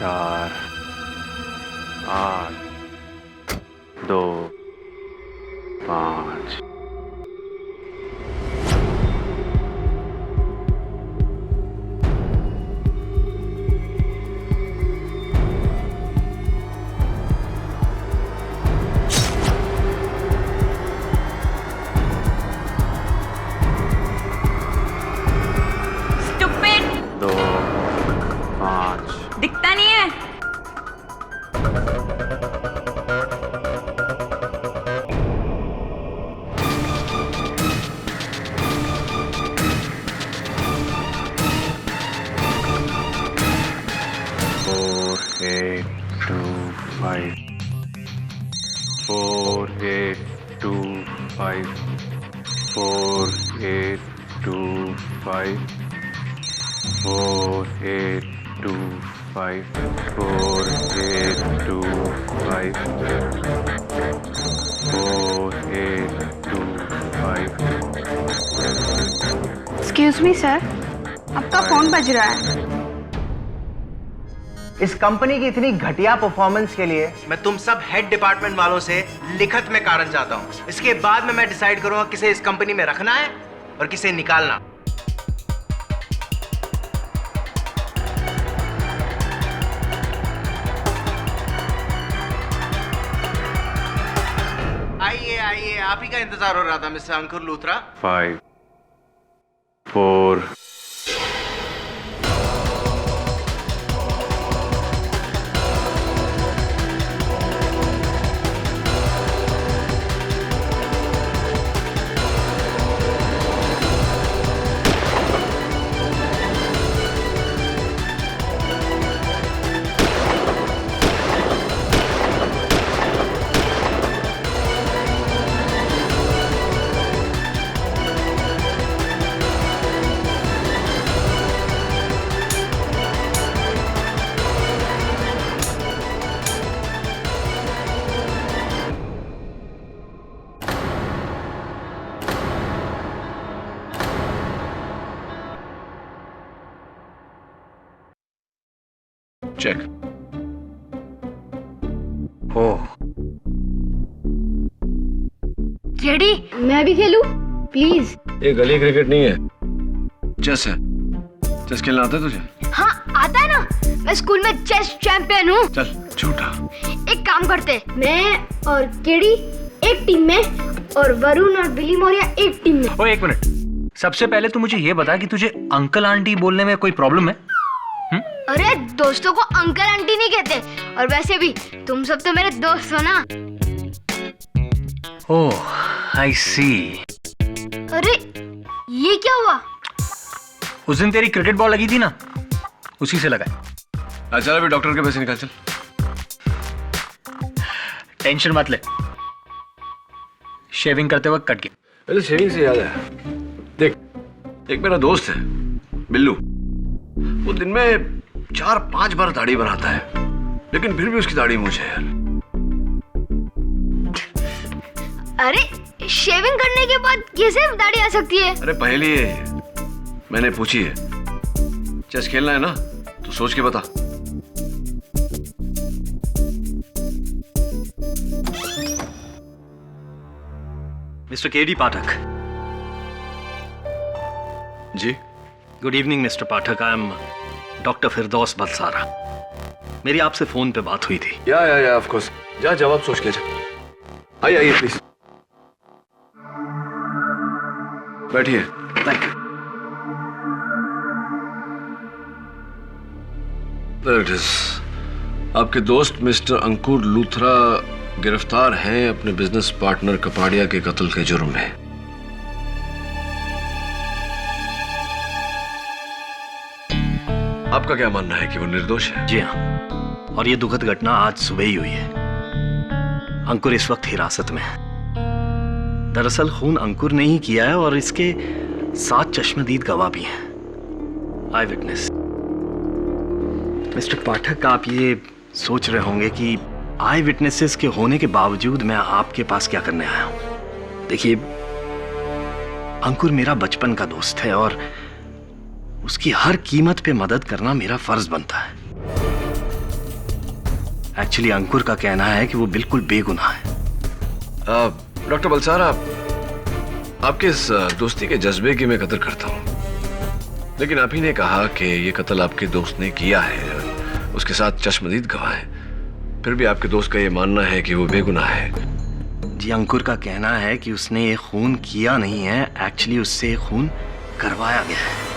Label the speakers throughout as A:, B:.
A: 4 8 2 5 2 5
B: दिखता नहीं है।
A: Four, eight, two, five. 4 8 2 5. 4 8 2 5. 4 8 2 5. 4 8 2 5. 4 8 2 5.
C: Excuse me sir, आपका फोन बज रहा है।
D: इस कंपनी की इतनी घटिया परफॉर्मेंस के लिए मैं तुम सब हेड डिपार्टमेंट वालों से लिखित में कारण चाहता हूं। इसके बाद में मैं डिसाइड करूंगा किसे इस कंपनी में रखना है और किसे निकालना। आइए आइए, आप ही का इंतजार हो रहा था मिस्टर अंकुर लूथरा।
A: 5 4
E: चेक। ओह,
C: रेडी? मैं भी खेलूं प्लीज।
E: ये गली क्रिकेट नहीं है, चेस है। चेस खेलना आता है तुझे?
C: हाँ आता है ना, मैं स्कूल में चेस चैंपियन हूँ।
E: चल झूठा।
C: एक काम करते, मैं और केडी एक टीम में और वरुण और बिली मौर्य एक टीम में।
F: ओए एक मिनट, सबसे पहले तू मुझे ये बता कि तुझे अंकल आंटी बोलने में कोई प्रॉब्लम है?
C: अरे दोस्तों को अंकल आंटी नहीं कहते, और वैसे भी तुम सब तो मेरे दोस्त हो ना।
F: ओह आई सी।
C: अरे ये क्या हुआ?
F: उस दिन तेरी क्रिकेट बॉल लगी थी ना, उसी से लगा।
E: चल अभी डॉक्टर के पैसे निकाल। चल
F: टेंशन मत ले, शेविंग करते वक्त कट गया।
E: पहले शेविंग से याद है, देख एक मेरा दोस्त है बिल्लू, वो दिन में 4-5 बार दाढ़ी बनाता है, लेकिन फिर भी उसकी दाढ़ी मूंछ है यार।
C: अरे शेविंग करने के बाद कैसे दाढ़ी आ सकती है?
E: अरे पहले मैंने पूछी है। चेस खेलना है ना तो सोच के बता।
F: Mister K D Pathak.
E: जी
F: good evening mister Pathak, I am doctor Firdaus Balsara. मेरी आपसे फोन पे बात हुई थी।
E: या ऑफ कोर्स। जा जवाब सोच के जा। आइए प्लीज बैठिए।
F: Thank you.
E: There it is. आपके दोस्त मिस्टर अंकुर लूथरा गिरफ्तार हैं अपने बिजनेस पार्टनर कपाड़िया के कत्ल के जुर्म में। आपका क्या मानना है कि वो निर्दोष है?
F: जी हाँ, और ये दुखद घटना आज सुबह ही हुई है। अंकुर इस वक्त हिरासत में है। दरअसल खून अंकुर ने ही किया है और इसके 7 चश्मदीद गवाह भी हैं, आई विटनेस। मिस्टर पाठक, आप ये सोच रहे होंगे कि आई विटनेसेस के होने के बावजूद मैं आपके पास क्या करने आया हूं। देखिए, अंकुर मेरा बचपन का दोस्त है और उसकी हर कीमत पे मदद करना मेरा फर्ज बनता है। एक्चुअली अंकुर का कहना है कि वो बिल्कुल बेगुनाह है।
E: डॉक्टर बलसारा, आपके इस दोस्ती के जज्बे की मैं कदर करता हूँ, लेकिन आप ही ने कहा कि ये कत्ल आपके दोस्त ने किया है, उसके साथ चश्मदीद गवाह है, फिर भी आपके दोस्त का ये मानना है कि वो बेगुनाह है।
F: जी, अंकुर का कहना है कि उसने ये खून किया नहीं है, एक्चुअली उससे खून करवाया गया है।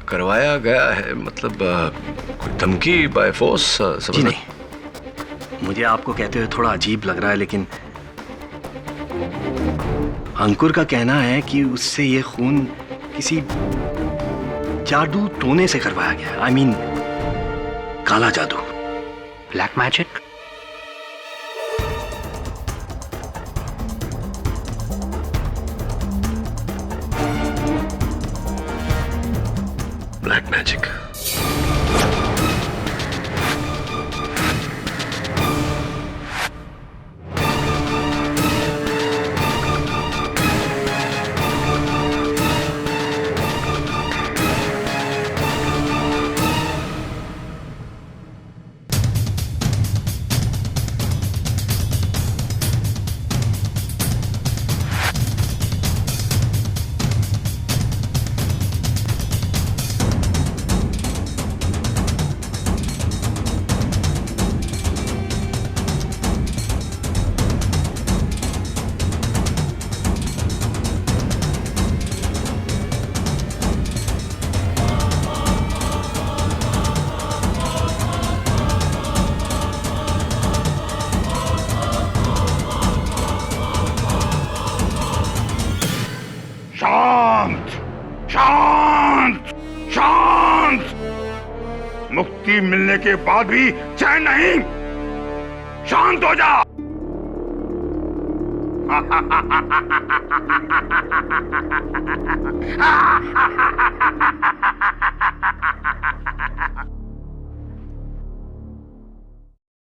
E: करवाया गया है मतलब कोई धमकी बाय फोर्स?
F: जी नहीं, मुझे आपको कहते हुए थोड़ा अजीब लग रहा है, लेकिन अंकुर का कहना है कि उससे ये खून किसी जादू टोने से करवाया गया। आई मीन काला जादू,
D: ब्लैक मैजिक।
E: Black magic.
B: शांत शांत शांत। मुक्ति मिलने के बाद भी चैन नहीं। शांत हो जा।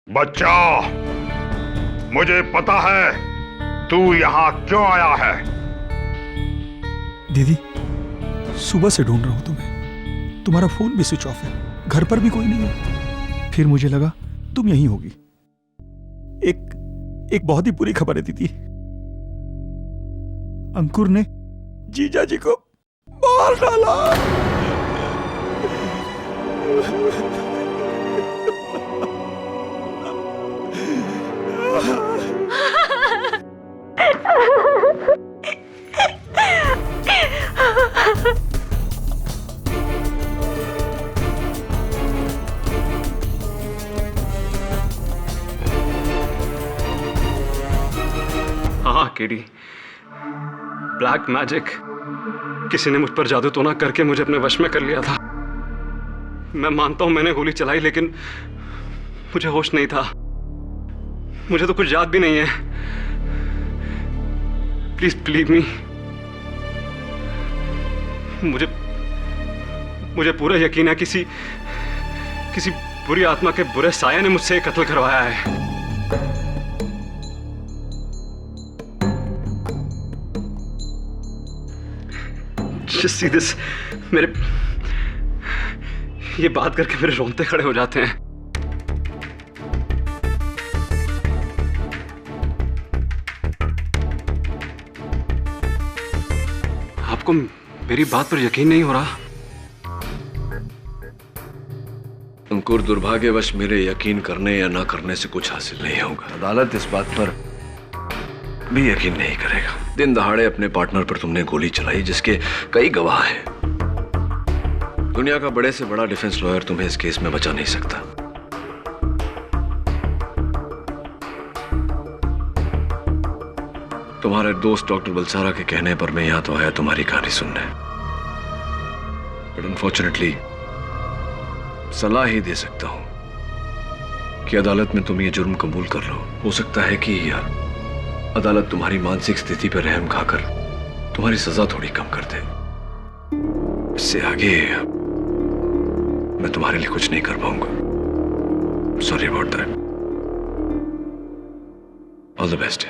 B: बच्चा, मुझे पता है तू यहां क्यों आया है।
G: दीदी, सुबह से ढूंढ रहा हूं तुम्हें। तुम्हारा फोन भी स्विच ऑफ है, घर पर भी कोई नहीं है। फिर मुझे लगा तुम यहीं होगी। एक बहुत ही बुरी खबर है दीदी। अंकुर ने जीजा जी को मार डाला।
H: हाँ केडी, ब्लैक मैजिक। किसी ने मुझ पर जादू टोना करके मुझे अपने वश में कर लिया था। मैं मानता हूं मैंने गोली चलाई, लेकिन मुझे होश नहीं था। मुझे तो कुछ याद भी नहीं है। Please believe me. मुझे पूरा यकीन है किसी बुरी आत्मा के बुरे साया ने मुझसे कत्ल करवाया है। Just see this, मेरे ये बात करके मेरे रोंगटे खड़े हो जाते हैं। आपको मेरी बात पर यकीन नहीं हो रहा?
E: अंकुर, दुर्भाग्यवश मेरे यकीन करने या ना करने से कुछ हासिल नहीं होगा। अदालत इस बात पर भी यकीन नहीं करेगा। दिन दहाड़े अपने पार्टनर पर तुमने गोली चलाई, जिसके कई गवाह हैं। दुनिया का बड़े से बड़ा डिफेंस लॉयर तुम्हें इस केस में बचा नहीं सकता। तुम्हारे दोस्त डॉक्टर बलसारा के कहने पर मैं यहां तो आया तुम्हारी कहानी सुनने, बट अनफॉर्चुनेटली सलाह ही दे सकता हूं कि अदालत में तुम ये जुर्म कबूल कर लो। हो सकता है कि अदालत तुम्हारी मानसिक स्थिति पर रहम खाकर तुम्हारी सजा थोड़ी कम कर दे। इससे आगे मैं तुम्हारे लिए कुछ नहीं कर पाऊंगा। Sorry about that. All the best.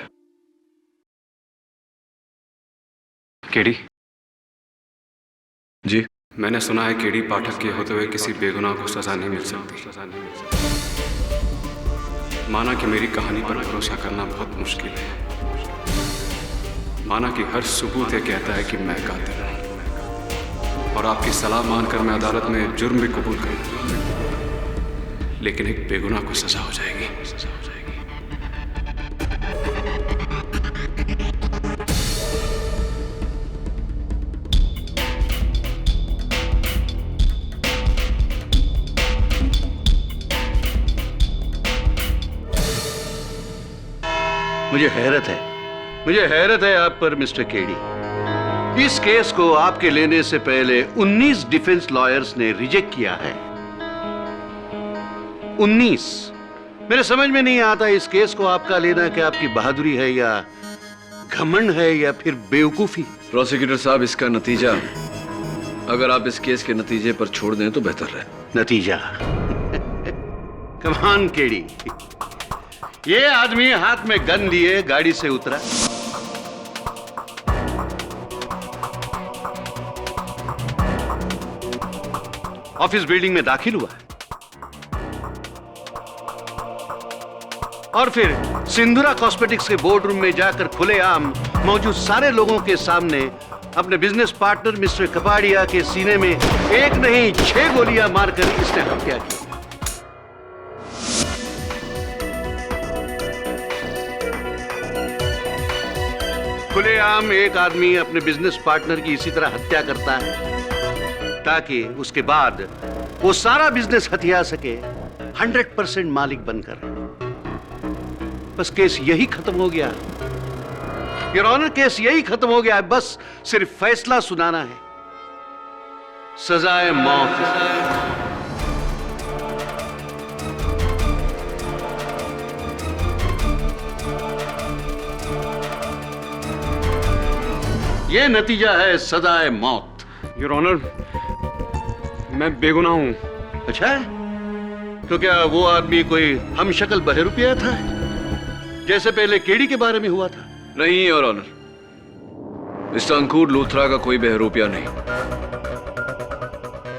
H: K D
E: ji,
H: मैंने सुना है केडी पाठक के होते हुए किसी बेगुनाह को सजा नहीं मिल सकती। माना कि मेरी कहानी पर भरोसा करना बहुत मुश्किल है, माना कि हर सबूत ये कहता है कि मैं कातिल हूं और आपकी सलाह मानकर मैं अदालत में जुर्म भी कबूल करूं, लेकिन एक बेगुनाह को सजा हो जाएगी।
I: मुझे हैरत है आप पर मिस्टर केडी। इस केस को आपके लेने से पहले 19 डिफेंस लॉयर्स ने रिजेक्ट किया है। 19। मेरे समझ में नहीं आता इस केस को आपका लेना कि आपकी बहादुरी है या घमंड है या फिर बेवकूफी।
E: प्रोसिक्यूटर साहब, इसका नतीजा अगर आप इस केस के नतीजे पर छोड़ दें तो बेहतर है।
I: नतीजा? कमान केडी, ये आदमी हाथ में गन लिए गाड़ी से उतरा, ऑफिस बिल्डिंग में दाखिल हुआ और फिर सिंधुरा कॉस्मेटिक्स के बोर्ड रूम में जाकर खुलेआम मौजूद सारे लोगों के सामने अपने बिजनेस पार्टनर मिस्टर कपाड़िया के सीने में एक नहीं 6 गोलियां मारकर इसने हत्या की। खुलेआम एक आदमी अपने बिजनेस पार्टनर की इसी तरह हत्या करता है ताकि उसके बाद वो सारा बिजनेस हथिया सके 100% मालिक बनकर। बस केस यही खत्म हो गया। योर ऑनर, केस यही खत्म हो गया। बस सिर्फ फैसला सुनाना है, सजाए मौत। ये नतीजा है सजाए मौत।
H: योर ऑनर, मैं बेगुनाह हूं।
I: अच्छा, तो क्या वो आदमी कोई हमशक्ल बहरूपिया था जैसे पहले केडी के बारे में हुआ था?
E: नहीं योर ऑनर, मिस्टर अंकुर लूथरा का कोई बहरूपिया नहीं,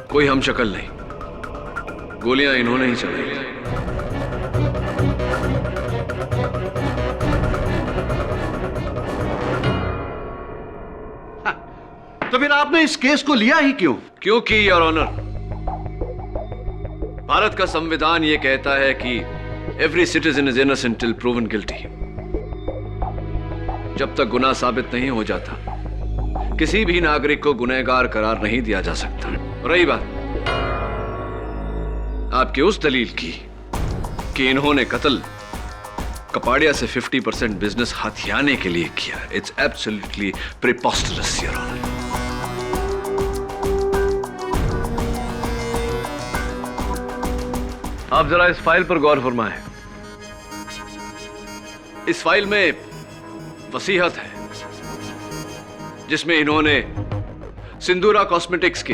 E: कोई हमशक्ल नहीं। गोलियां इन्होंने ही चलाई।
I: तो फिर आपने इस केस को लिया ही क्यों?
E: क्योंकि योर ऑनर, भारत का संविधान यह कहता है कि every citizen is innocent till proven guilty. जब तक गुनाह साबित नहीं हो जाता, किसी भी नागरिक को गुनहगार करार नहीं दिया जा सकता। रही बात आपकी उस दलील की कि इन्होंने कत्ल कपाड़िया से 50% बिजनेस हथियाने के लिए किया, इट्स एब्सोल्युटली प्रीपोस्टरस योर ऑनर। आप जरा इस फाइल पर गौर फरमाएं। इस फाइल में वसीयत है जिसमें इन्होंने सिंधुरा कॉस्मेटिक्स के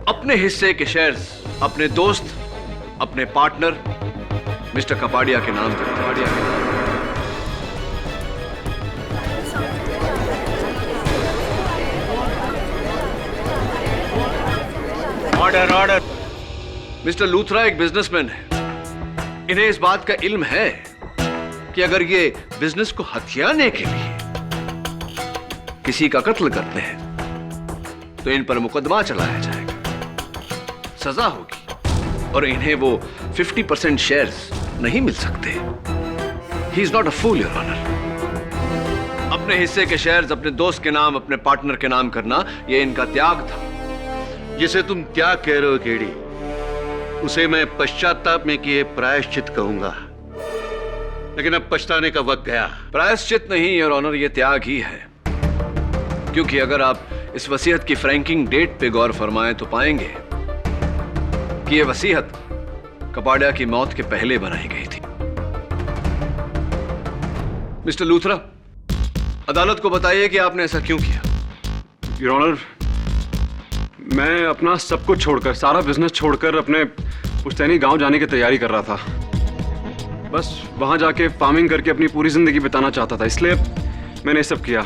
E: अपने हिस्से के शेयर्स अपने दोस्त, अपने पार्टनर मिस्टर कपाड़िया के नाम पर
D: ऑर्डर।
E: मिस्टर लूथरा एक बिजनेसमैन है। इन्हें इस बात का इल्म है कि अगर ये बिजनेस को हथियाने के लिए किसी का कत्ल करते हैं तो इन पर मुकदमा चलाया जाएगा, सजा होगी और इन्हें वो 50% शेयर्स नहीं मिल सकते। He is not a fool your honour. अपने हिस्से के शेयर्स अपने दोस्त के नाम, अपने पार्टनर के नाम करना, यह इनका त्याग था।
I: जिसे तुम त्याग कह रहे हो केडी, उसे मैं पश्चाताप में किए प्रायश्चित कहूंगा, लेकिन अब पछताने का वक्त गया।
E: प्रायश्चित नहीं योर ऑनर, यह त्याग ही है। क्योंकि अगर आप इस वसीयत की फ्रैंकिंग डेट पे गौर फरमाएं तो पाएंगे कि यह वसीयत कपाड़िया की मौत के पहले बनाई गई थी। मिस्टर लूथरा, अदालत को बताइए कि आपने ऐसा क्यों किया।
H: योर ऑनर, मैं अपना सब कुछ छोड़कर, सारा बिजनेस छोड़कर अपने पुश्तैनी गांव जाने की तैयारी कर रहा था। बस वहां जाके फार्मिंग करके अपनी पूरी जिंदगी बिताना चाहता था, इसलिए मैंने ये सब किया।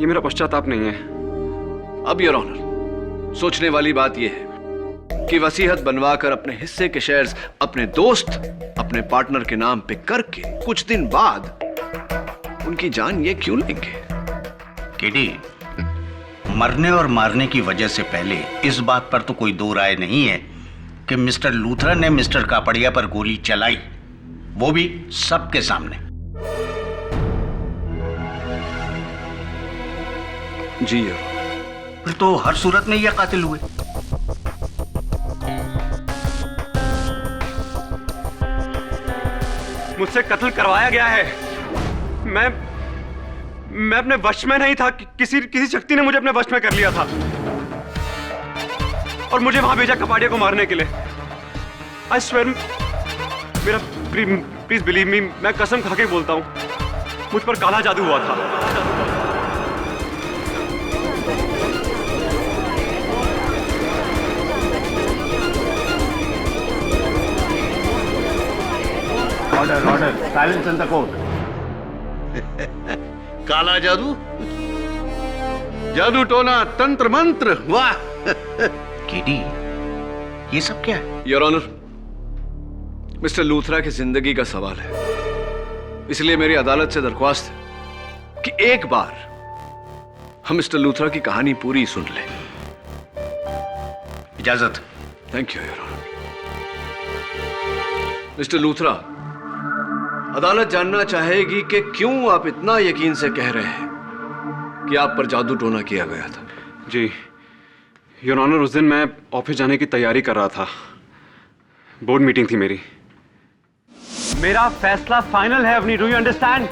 H: ये मेरा पश्चाताप नहीं है।
E: अब योर ऑनर, सोचने वाली बात यह है कि वसीयत बनवाकर अपने हिस्से के शेयर्स अपने दोस्त, अपने पार्टनर के नाम पे करके कुछ दिन बाद उनकी जान ये क्यों लेंगे?
I: केडी, मरने और मारने की वजह से पहले इस बात पर तो कोई दो राय नहीं है कि मिस्टर लूथरा ने मिस्टर कापड़िया पर गोली चलाई, वो भी सबके सामने।
E: जी
I: फिर तो हर सूरत में ये कातिल हुए।
H: मुझसे कत्ल करवाया गया है। मैं अपने वश में नहीं था। किसी शक्ति ने मुझे अपने वश में कर लिया था और मुझे वहां भेजा कपाड़िया को मारने के लिए। आई स्वेयर, मेरा प्लीज बिलीव मी, मैं कसम खा के बोलता हूं, मुझ पर काला जादू हुआ था।
I: Order, silence in the court. काला जादू, जादू टोना, तंत्र मंत्र, वाह। केडी, ये सब क्या है?
E: योर ऑनर, मिस्टर लूथरा की जिंदगी का सवाल है, इसलिए मेरी अदालत से दरख्वास्त है कि एक बार हम मिस्टर लूथरा की कहानी पूरी सुन लें।
I: इजाजत।
E: Thank you your honour. Mister Luthra, अदालत जानना चाहेगी कि क्यों आप इतना यकीन से कह रहे हैं कि आप पर जादू टोना किया गया था।
H: जी योर ऑनर, उस दिन मैं ऑफिस जाने की तैयारी कर रहा था। बोर्ड मीटिंग थी मेरी। मेरा फैसला फाइनल है अवनी, डू यू अंडरस्टैंड?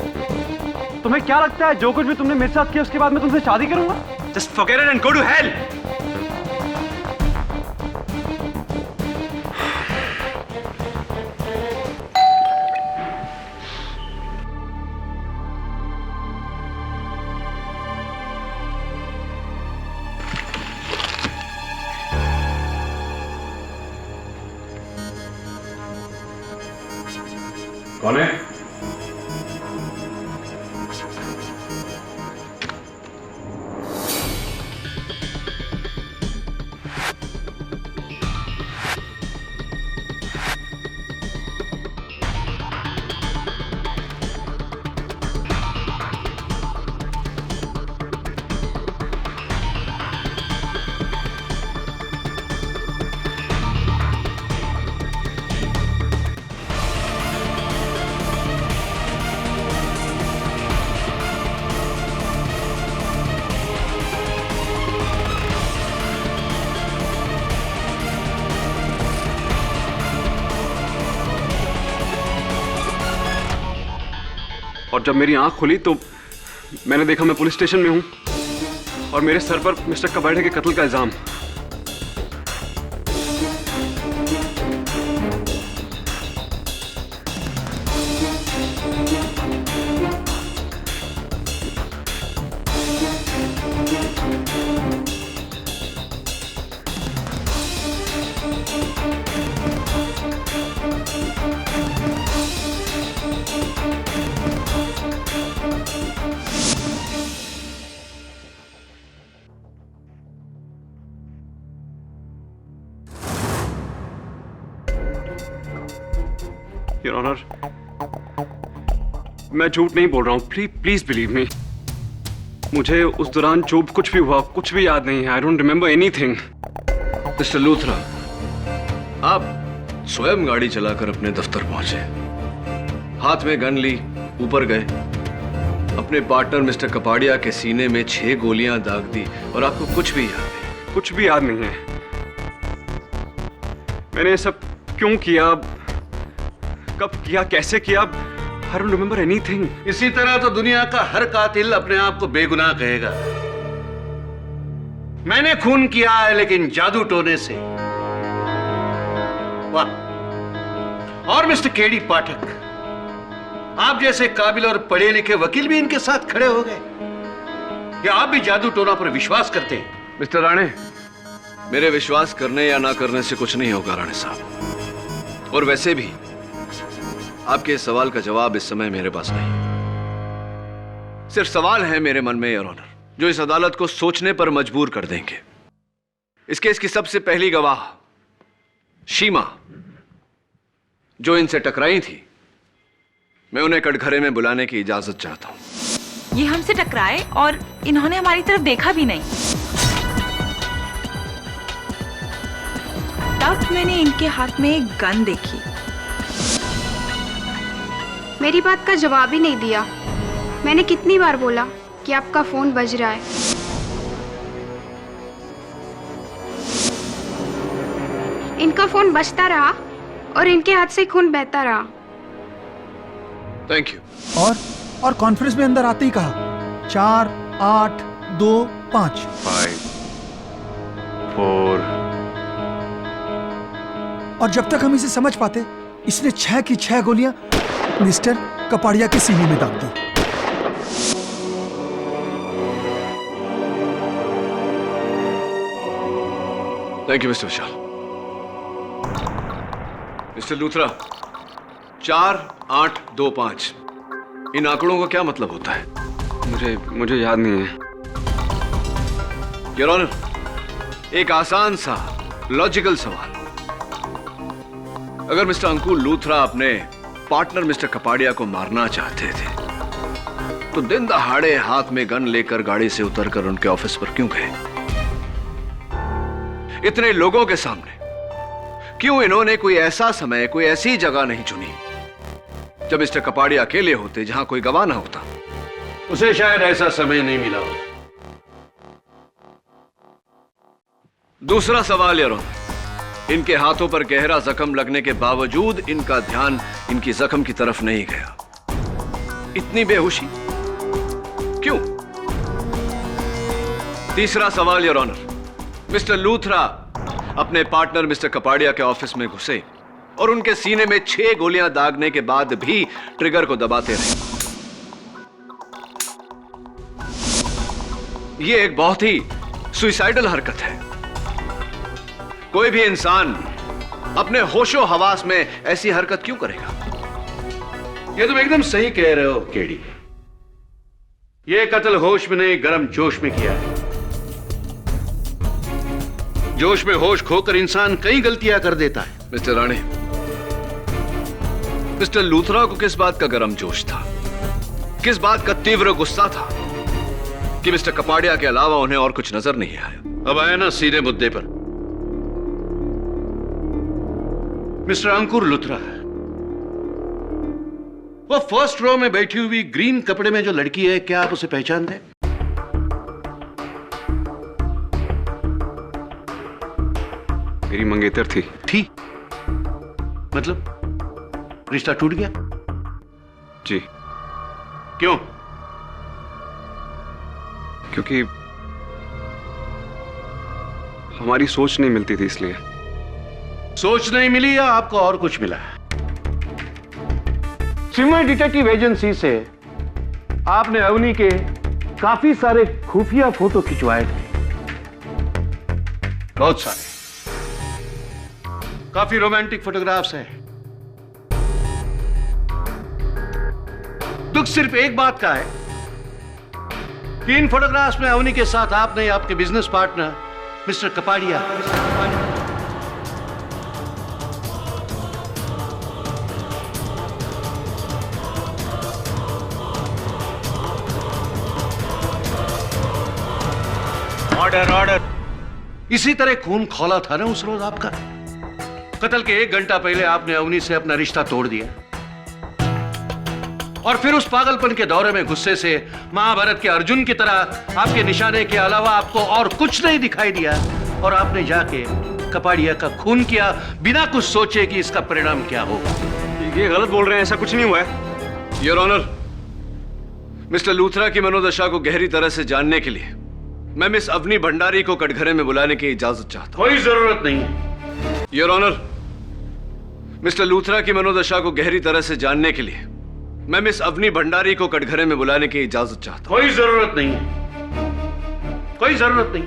H: तुम्हें क्या लगता है जो कुछ भी तुमने मेरे साथ किया उसके बाद मैं तुमसे शादी करूंगा?
D: Just forget it and go to hell.
H: कौन है? और जब मेरी आंख खुली तो मैंने देखा मैं पुलिस स्टेशन में हूं और मेरे सर पर मिस्टर कबाड़िया के कत्ल का इल्जाम। योर ऑनर, मैं झूठ नहीं बोल रहा हूं, प्लीज बिलीव मी। मुझे उस दौरान जो कुछ भी हुआ कुछ भी याद नहीं है। I don't remember anything.
E: Mister Luthra, आप स्वयं गाड़ी चलाकर अपने दफ्तर पहुंचे, हाथ में गन ली, ऊपर गए, अपने पार्टनर मिस्टर कपाड़िया के सीने में 6 गोलियां दाग दी और आपको कुछ भी याद नहीं?
H: कुछ भी याद नहीं है। मैंने ये सब क्यों किया, कब किया, कैसे किया, I don't remember anything।
I: इसी तरह तो दुनिया का हर कातिल अपने आप को बेगुनाह कहेगा। मैंने खून किया है लेकिन जादू टोने से। वाह। और मिस्टर केडी पाठक, आप जैसे काबिल और पढ़े लिखे वकील भी इनके साथ खड़े हो गए। क्या आप भी जादू टोना पर विश्वास करते हैं?
E: मिस्टर राणे, मेरे विश्वास करने या ना करने से कुछ नहीं होगा राणे साहब। और वैसे भी आपके इस सवाल का जवाब इस समय मेरे पास नहीं। सिर्फ सवाल है मेरे मन में योर ऑनर, जो इस अदालत को सोचने पर मजबूर कर देंगे। इस केस की सबसे पहली गवाह शीमा जो इनसे टकराई थी, मैं उन्हें कटघरे में बुलाने की इजाजत चाहता हूं।
J: ये हमसे टकराए और इन्होंने हमारी तरफ देखा भी नहीं। तब मैंने इनके हाथ में एक गन देखी।
C: मेरी बात का जवाब ही नहीं दिया। मैंने कितनी बार बोला कि आपका फोन बज रहा है। इनका फोन बजता रहा और इनके हाथ से खून बहता रहा।
E: Thank you.
G: और कॉन्फ्रेंस में अंदर आते ही कहा 4, 8, 2, 5
A: 5 4
G: और जब तक हम इसे समझ पाते, इसने 6 की 6 गोलियां मिस्टर कपाड़िया के सीने में दाग दी।
E: Thank you mister Vishal. Mister Luthra, 4, 8, 2, 5 इन आंकड़ों का क्या मतलब होता है?
H: मुझे याद नहीं है।
E: योर ऑनर, एक आसान सा लॉजिकल सवाल। अगर मिस्टर अंकुर लूथरा अपने पार्टनर मिस्टर कपाड़िया को मारना चाहते थे तो दिन दहाड़े हाथ में गन लेकर गाड़ी से उतरकर उनके ऑफिस पर क्यों गए? इतने लोगों के सामने क्यों इन्होंने कोई ऐसा समय, कोई ऐसी जगह नहीं चुनी जब मिस्टर कपाड़िया अकेले होते, जहां कोई गवाह ना होता?
I: उसे शायद ऐसा समय नहीं मिला हो।
E: दूसरा सवाल योर ऑनर, इनके हाथों पर गहरा जख्म लगने के बावजूद इनका ध्यान इनकी जख्म की तरफ नहीं गया। इतनी बेहोशी क्यों? तीसरा सवाल योर ऑनर, मिस्टर लूथरा अपने पार्टनर मिस्टर कपाड़िया के ऑफिस में घुसे और उनके सीने में 6 गोलियां दागने के बाद भी ट्रिगर को दबाते रहे। यह एक बहुत ही सुइसाइडल हरकत है। कोई भी इंसान अपने होशो हवास में ऐसी हरकत क्यों करेगा?
I: ये तुम एकदम सही कह रहे हो केडी। ये कत्ल होश में नहीं, गर्म जोश में किया है। जोश में होश खोकर इंसान कई गलतियां कर देता है।
E: मिस्टर राणे, मिस्टर लूथरा को किस बात का गर्म जोश था, किस बात का तीव्र गुस्सा था कि मिस्टर कपाड़िया के अलावा उन्हें और कुछ नजर नहीं आया?
I: अब आया ना सीधे मुद्दे पर। मिस्टर अंकुर लूथरा, वो फर्स्ट रो में बैठी हुई ग्रीन कपड़े में जो लड़की है, क्या आप उसे पहचानते हैं?
H: मेरी मंगेतर थी।
I: मतलब रिश्ता टूट गया?
H: जी।
I: क्यों?
H: क्योंकि हमारी सोच नहीं मिलती थी, इसलिए।
I: सोच नहीं मिली या आपको और कुछ मिला? सिमर डिटेक्टिव एजेंसी से आपने अवनी के काफी सारे खुफिया फोटो खिंचवाए थे, बहुत सारे, काफी रोमांटिक फोटोग्राफ्स हैं। दुख सिर्फ एक बात का है कि इन फोटोग्राफ्स में अवनी के साथ आपने आपके business partner mister Kapadia order इसी तरह खून खौला था ना उस रोज आपका। कत्ल के 1 घंटा पहले आपने अवनी से अपना रिश्ता तोड़ दिया और फिर उस पागलपन के दौरे में गुस्से से महाभारत के अर्जुन की तरह आपके निशाने के अलावा आपको और कुछ नहीं दिखाई दिया और आपने जाके कपाड़िया का खून किया बिना कुछ सोचे कि इसका परिणाम क्या होगा।
H: ये गलत बोल रहे हैं, ऐसा कुछ नहीं हुआ है।
E: योर ऑनर, मिस्टर लूथरा की मनोदशा को गहरी तरह से जानने के लिए मैं मिस अवनी भंडारी को कटघरे में बुलाने की इजाजत चाहता हूं।
I: कोई जरूरत नहीं है।
E: योर ऑनर, मिस्टर लूथरा की मनोदशा को गहरी तरह से जानने के लिए मैं मिस अवनी भंडारी को कटघरे में बुलाने की इजाजत चाहता हूं।
I: कोई जरूरत नहीं है, कोई जरूरत नहीं।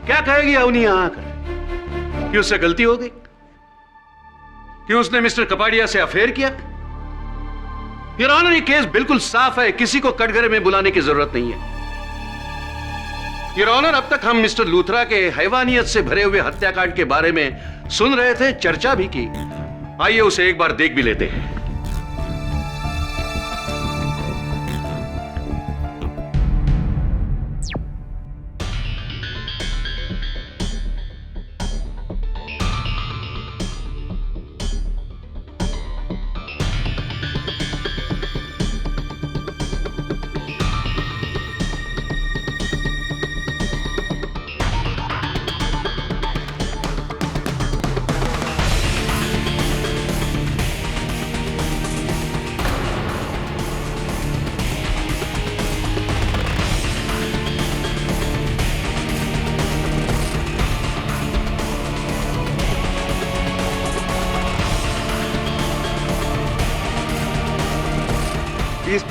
I: क्या कहेगी अवनी यहां आकर कि उससे गलती हो गई, कि उसने मिस्टर कपाड़िया से अफेयर किया? योर ऑनर, ये केस बिल्कुल साफ है, किसी को कटघरे में बुलाने की जरूरत नहीं है। योर ऑनर, अब तक हम मिस्टर लूथरा के हैवानियत से भरे हुए हत्याकांड के बारे में सुन रहे थे, चर्चा भी की। आइए उसे एक बार देख भी लेते हैं।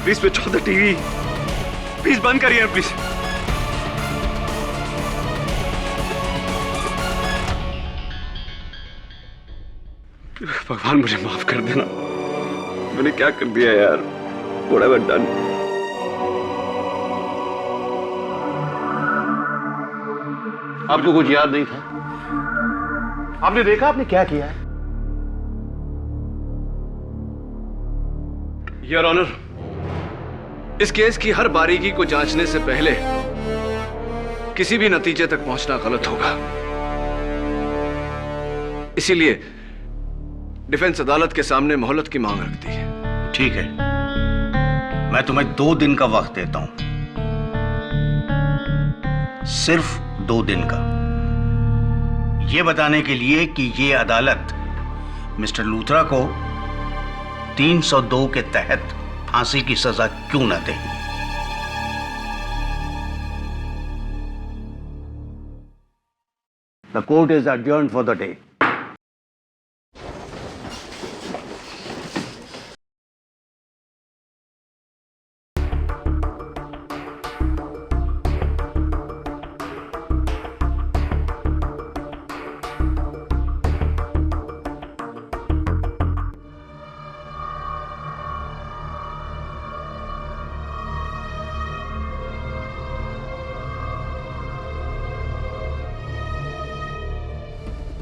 H: Please switch off the TV. Please बंद करिए प्लीज। भगवान मुझे माफ कर देना, मैंने क्या कर दिया यार। What have I done?
I: आपको कुछ याद नहीं था? आपने देखा आपने क्या किया है?
E: योर ऑनर, इस केस की हर बारीकी को जांचने से पहले किसी भी नतीजे तक पहुंचना गलत होगा। इसीलिए डिफेंस अदालत के सामने मोहलत की मांग रखती है।
K: ठीक है, मैं तुम्हें 2 दिन का वक्त देता हूं, सिर्फ 2 दिन का, यह बताने के लिए कि यह अदालत मिस्टर लूथरा को 302 के तहत फांसी की सजा क्यों न दे। The court is adjourned for the day.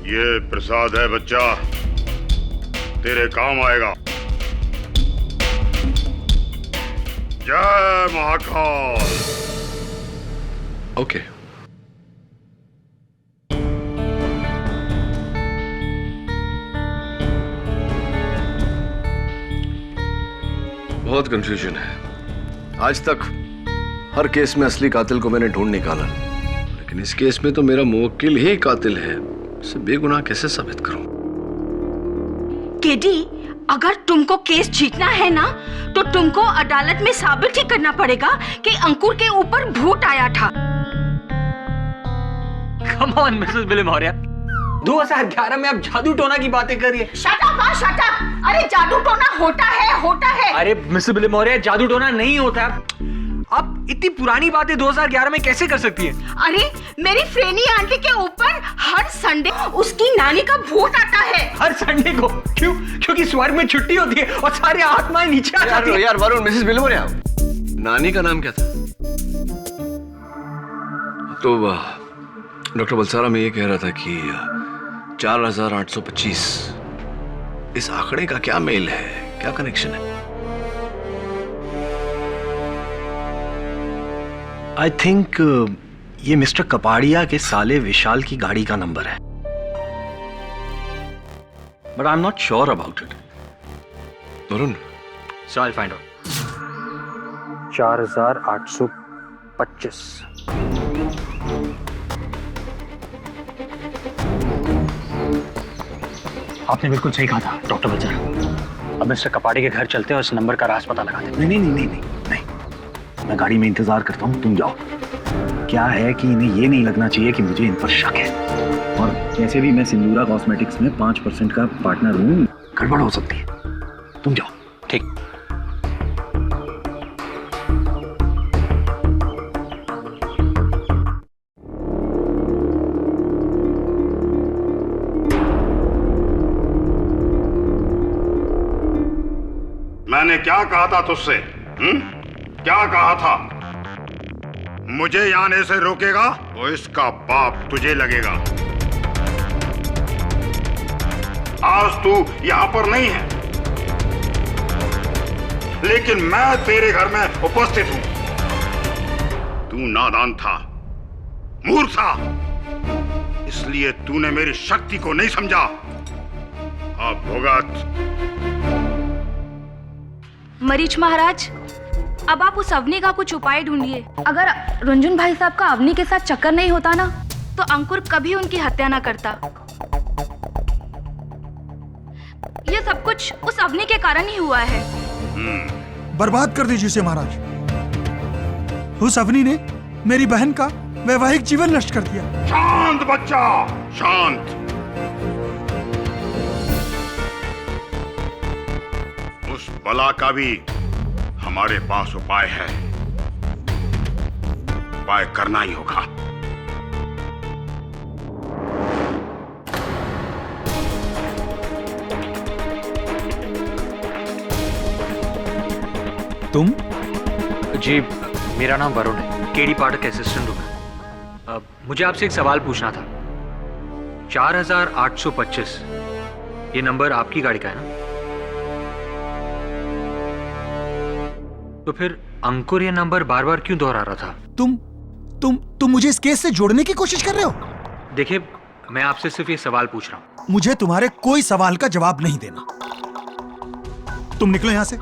B: ये प्रसाद है बच्चा, तेरे काम आएगा। जय महाकाल।
E: ओके। बहुत कंफ्यूजन है। आज तक हर केस में असली कातिल को मैंने ढूंढ निकाला, लेकिन इस केस में तो मेरा मुवक्किल ही कातिल है। इसे बेगुनाह कैसे साबित करूं?
L: केडी, अगर तुमको केस जीतना है ना, तो तुमको अदालत में साबित ही करना पड़ेगा कि अंकुर के ऊपर भूत आया था।
M: Come on, मिसेस बिली मौर्य, 2011 में आप जादू टोना की बातें कर रही है।
L: Shut up, shut up. अरे जादू टोना होता है।
M: अरे मिसेस बिली मौर्य, जादू टोना नहीं होता। आप इतनी पुरानी बातें 2011 में कैसे कर सकती हैं?
L: अरे मेरी फ्रेनी आंटी के ऊपर हर संडे उसकी नानी का भूत आता है।
M: हर संडे को? क्यों? क्योंकि स्वर्ग में छुट्टी होती है और सारे आत्माएं नीचे आ जाती हैं।
E: यार वरुण, मिसेस बिली मौर्य, नानी का नाम क्या था? तो डॉक्टर बलसारा में ये कह रहा था कि 4825, इस आंकड़े का क्या मेल है, क्या कनेक्शन है?
F: आई थिंक ये मिस्टर कपाड़िया के साले विशाल की गाड़ी का नंबर है, but I am not sure about it.
E: Varun,
M: so I will find out. 4825।
N: आपने बिल्कुल सही कहा था डॉक्टर बलसारा। अब मिस्टर कपाड़ी के घर चलते हैं और इस नंबर का राज पता लगाते हैं।
F: नहीं, मैं गाड़ी में इंतजार करता हूँ, तुम जाओ। क्या है कि इन्हें ये नहीं लगना चाहिए कि मुझे इन पर शक है, और वैसे भी मैं सिंदूरा कॉस्मेटिक्स में 5% का पार्टनर हूँ, गड़बड़ हो सकती है। तुम जाओ।
N: ठीक।
B: मैंने क्या कहा था तुझसे? क्या कहा था? मुझे यहाँ आने से रोकेगा तो इसका बाप तुझे लगेगा। आज तू यहाँ पर नहीं है, लेकिन मैं तेरे घर में उपस्थित हूं। तू नादान था, मूर्ख था, इसलिए तूने मेरी शक्ति को नहीं समझा। अब भुगत।
L: मरीच महाराज, अब आप उस अवनी का कुछ उपाय ढूंढिए। अगर रंजन भाई साहब का अवनी के साथ चक्कर नहीं होता ना, तो अंकुर कभी उनकी हत्या ना करता। ये सब कुछ उस अवनी के कारण ही हुआ है।
G: बर्बाद कर दीजिए उसे महाराज। उस अवनी ने मेरी बहन का वैवाहिक जीवन नष्ट कर दिया।
B: शांत बच्चा, शांत। उस बला का भी हमारे पास उपाय है। उपाय करना ही होगा।
G: तुम?
N: जी, मेरा नाम वरुण है, केडी पाठक असिस्टेंट हूँ मैं। मुझे आपसे एक सवाल पूछना था। 4825 ये नंबर आपकी गाड़ी का है ना? तो फिर अंकुर ये नंबर बार बार क्यों दोहरा रहा था?
G: तुम मुझे इस केस से जोड़ने की कोशिश कर रहे हो?
N: देखिए, मैं आपसे सिर्फ ये सवाल पूछ रहा हूँ।
G: मुझे तुम्हारे कोई सवाल का जवाब नहीं देना। तुम निकलो यहां से।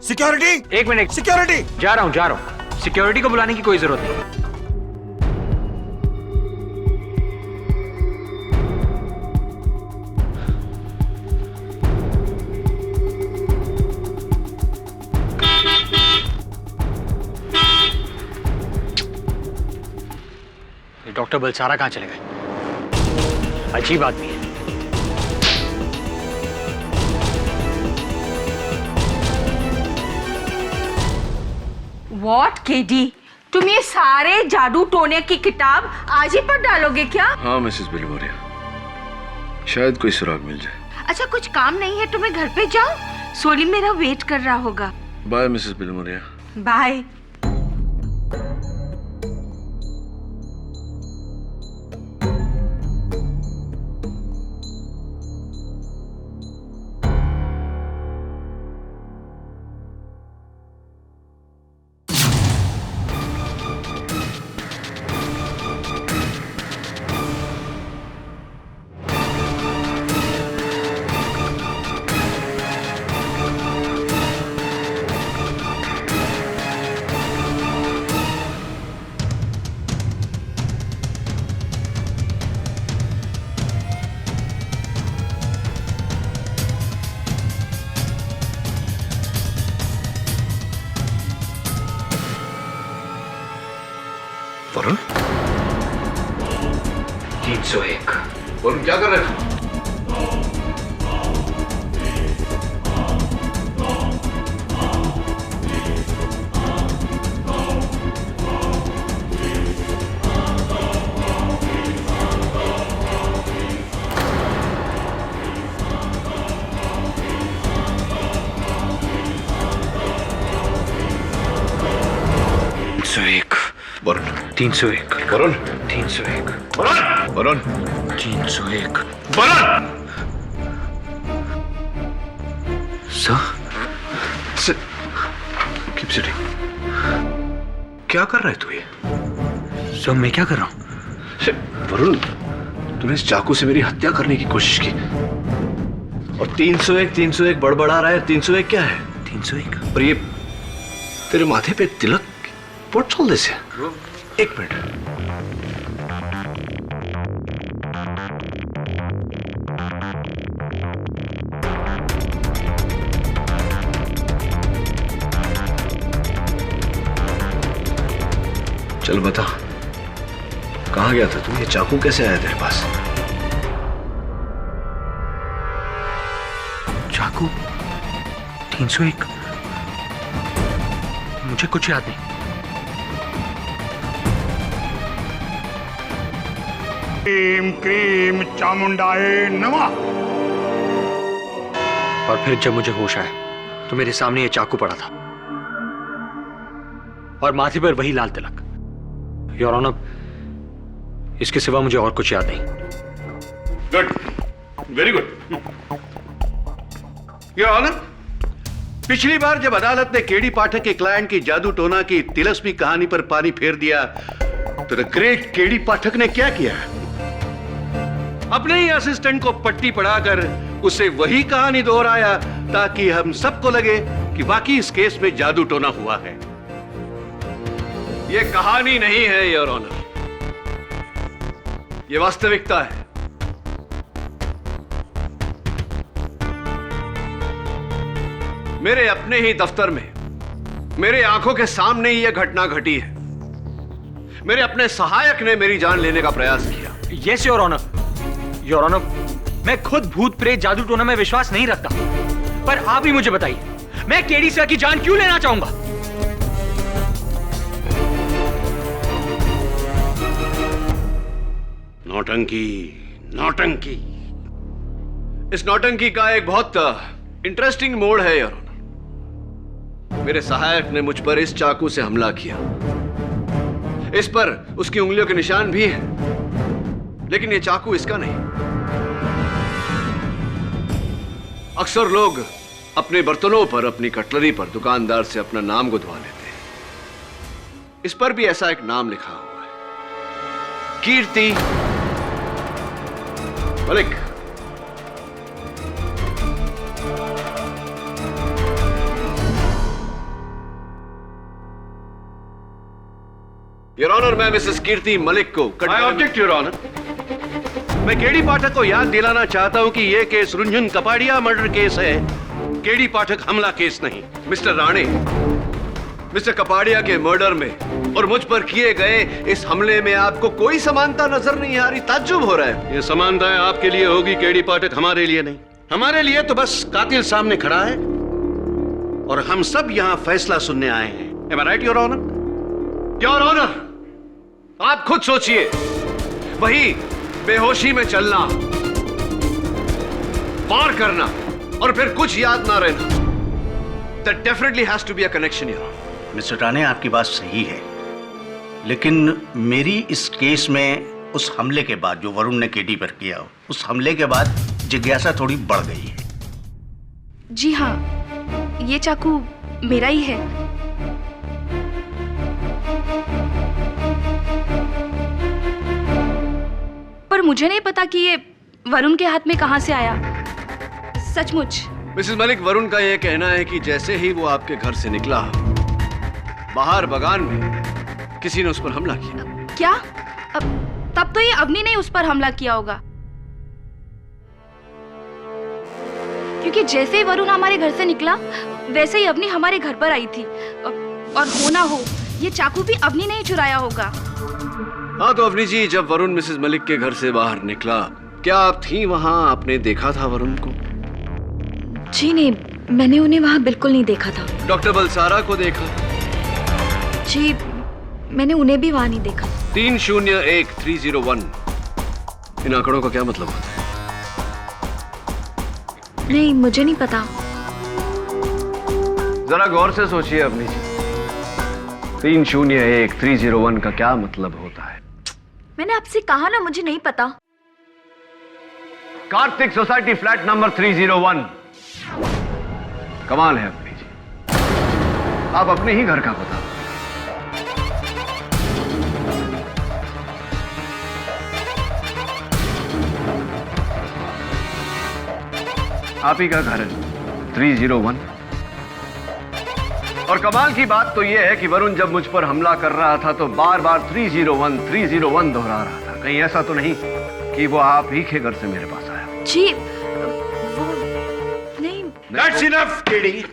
G: सिक्योरिटी!
N: एक मिनट।
G: सिक्योरिटी!
N: जा रहा हूँ। सिक्योरिटी को बुलाने की कोई जरूरत नहीं। डॉक्टर बलसारा कहाँ चले गए? अजीब आदमी है।
L: What, KD? तुम ये सारे जादू टोने की किताब आज ही पढ़ डालोगे क्या?
E: हाँ मिसेस बिलीमोरिया, शायद कोई सुराग मिल जाए।
L: अच्छा, कुछ काम नहीं है तुम्हें? घर पे जाओ, सोली मेरा वेट कर रहा होगा।
E: Bye Mrs Bilimoria.
L: Bye.
E: Varun?
N: 301।
E: Varun क्या कर रहे थे?
N: Varun 301।
E: Varun
N: 301।
E: Varun Varun
N: 301।
E: Varun
N: sir
E: keep sitting. क्या कर रहा है तू ये?
N: सर मैं क्या कर रहा हूँ?
E: वरुण, तूने इस चाकू से मेरी हत्या करने की कोशिश की और 301 बड़बड़ा रहा है। 301 क्या है?
N: 301
E: और ये तेरे माथे पे तिलक। What's all this? एक मिनट। चल बता, कहाँ गया था तू? ये चाकू कैसे आया तेरे पास?
N: चाकू 301? मुझे कुछ याद नहीं।
B: क्रीम क्रीम चामुंडाए नमः।
N: और फिर जब मुझे होश आया तो मेरे सामने ये चाकू पड़ा था और माथे पर वही लाल तिलक। योर ऑनर, इसके सिवा मुझे और कुछ याद नहीं।
I: Good, very good. Your honour, पिछली बार जब अदालत ने केडी पाठक के क्लाइंट की जादू टोना की तिलस्मी कहानी पर पानी फेर दिया तो द ग्रेट केडी पाठक ने क्या किया? अपने ही असिस्टेंट को पट्टी पढ़ाकर उसे वही कहानी दोहराया ताकि हम सबको लगे कि वाकई इस केस में जादू टोना हुआ है।
E: ये कहानी नहीं है योर ऑनर, ये वास्तविकता है। मेरे अपने ही दफ्तर में मेरे आंखों के सामने ही यह घटना घटी है। मेरे अपने सहायक ने मेरी जान लेने का प्रयास किया।
N: Yes your honour, your honour, मैं खुद भूत प्रेत जादू टोना में विश्वास नहीं रखता, पर आप ही मुझे बताइए, मैं केडी सर की जान क्यों लेना चाहूंगा?
I: नौटंकी, नौटंकी।
E: इस नौटंकी का एक बहुत इंटरेस्टिंग मोड़ है योर ऑनर। मेरे सहायक ने मुझ पर इस चाकू से हमला किया। इस पर उसकी उंगलियों के निशान भी हैं, लेकिन यह चाकू इसका नहीं। अक्सर लोग अपने बर्तनों पर, अपनी कटलरी पर दुकानदार से अपना नाम गुदवा लेते हैं। इस पर भी ऐसा एक नाम लिखा हुआ है, कीर्ति मलिक। योर ऑनर, मैं मिसेस कीर्ति मलिक को
I: आई ऑब्जेक्ट योर ऑनर। मैं केडी पाठक को याद दिलाना चाहता हूं कि यह केस रुंझुन कपाड़िया मर्डर केस है, केडी पाठक हमला केस नहीं।
E: मिस्टर राणे, मिस्टर कपाड़िया के मर्डर में और मुझ पर किए गए इस हमले में आपको कोई समानता नजर नहीं आ रही? ताज्जुब हो रहा है।
I: ये समानताएं आपके लिए होगी केडी पाठक, हमारे लिए नहीं। हमारे लिए तो बस कातिल सामने खड़ा है और हम सब यहां फैसला सुनने आए हैं। Am I right, your honour?
E: Your honour, आप खुद सोचिए, वही बेहोशी में चलना, वार करना और फिर कुछ याद ना रहना, that definitely has to be a connection here.
K: Mister Rane, आपकी बात सही है, लेकिन मेरी इस केस में उस हमले के बाद जो वरुण ने केडी पर किया, उस हमले के बाद जिज्ञासा थोड़ी बढ़ गई है।
L: जी हाँ, ये चाकू मेरा ही है। पर मुझे नहीं पता कि ये वरुण के हाथ में कहां से आया। सचमुच।
E: मिसेस मलिक, वरुण का यह कहना है कि जैसे ही वो आपके घर से निकला, बाहर बगान में किसी ने उस पर हमला किया।
L: क्या? तब तो ये अवनी ने उस पर हमला किया होगा, क्योंकि जैसे ही वरुण हमारे घर से निकला वैसे ही अवनी हमारे घर पर आई थी। और हो ना हो ये चाकू भी अवनी ने ही चुराया होगा।
E: हाँ तो अवनी जी, जब वरुण मिसेस मलिक के घर से बाहर निकला, क्या आप थी वहां? आपने देखा था वरुण को?
L: जी नहीं, मैंने उन्हें वहां बिल्कुल नहीं देखा था।
E: डॉक्टर बलसारा को देखा?
L: जी, मैंने उन्हें भी वहां नहीं देखा।
E: 301301, इन आंकड़ों का क्या मतलब होता है?
L: नहीं, मुझे नहीं पता।
E: जरा गौर से सोचिए अवनी जी, 301301 का क्या मतलब होता है?
L: मैंने आपसे कहा ना, मुझे नहीं पता।
E: Kartik society flat number 301। कमाल है अवनी जी, आप अपने ही घर का पता। आप ही का घर है 301। और कमाल की बात तो यह है कि वरुण जब मुझ पर हमला कर रहा था तो बार बार 301 दोहरा रहा था। कहीं ऐसा तो नहीं कि वो आप ही के घर से मेरे पास आया?
L: जी, वो नहीं।
I: That's enough, KD.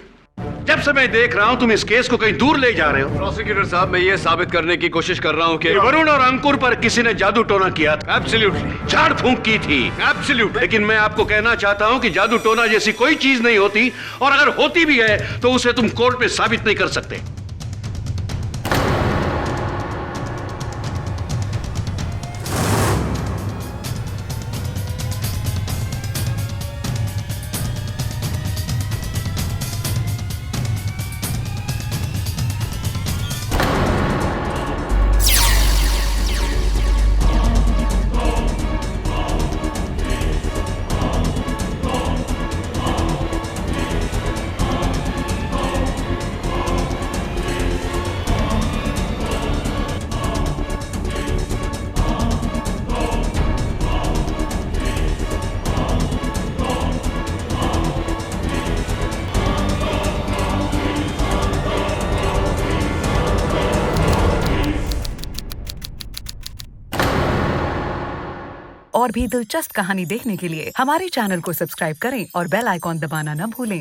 I: जब से मैं देख रहा हूं तुम इस केस को कहीं दूर ले जा रहे हो।
E: प्रोसिक्यूटर साहब, मैं ये साबित करने की कोशिश कर रहा हूं कि
I: वरुण और अंकुर पर किसी ने जादू टोना किया था।
E: एब्सोल्युटली।
I: झाड़ फूंक की थी।
E: एब्सोल्युटली।
I: लेकिन मैं आपको कहना चाहता हूं कि जादू टोना जैसी कोई चीज नहीं होती, और अगर होती भी है तो उसे तुम कोर्ट में साबित नहीं कर सकते।
O: और भी दिलचस्प कहानी देखने के लिए हमारे चैनल को सब्सक्राइब करें और बेल आइकॉन दबाना न भूलें।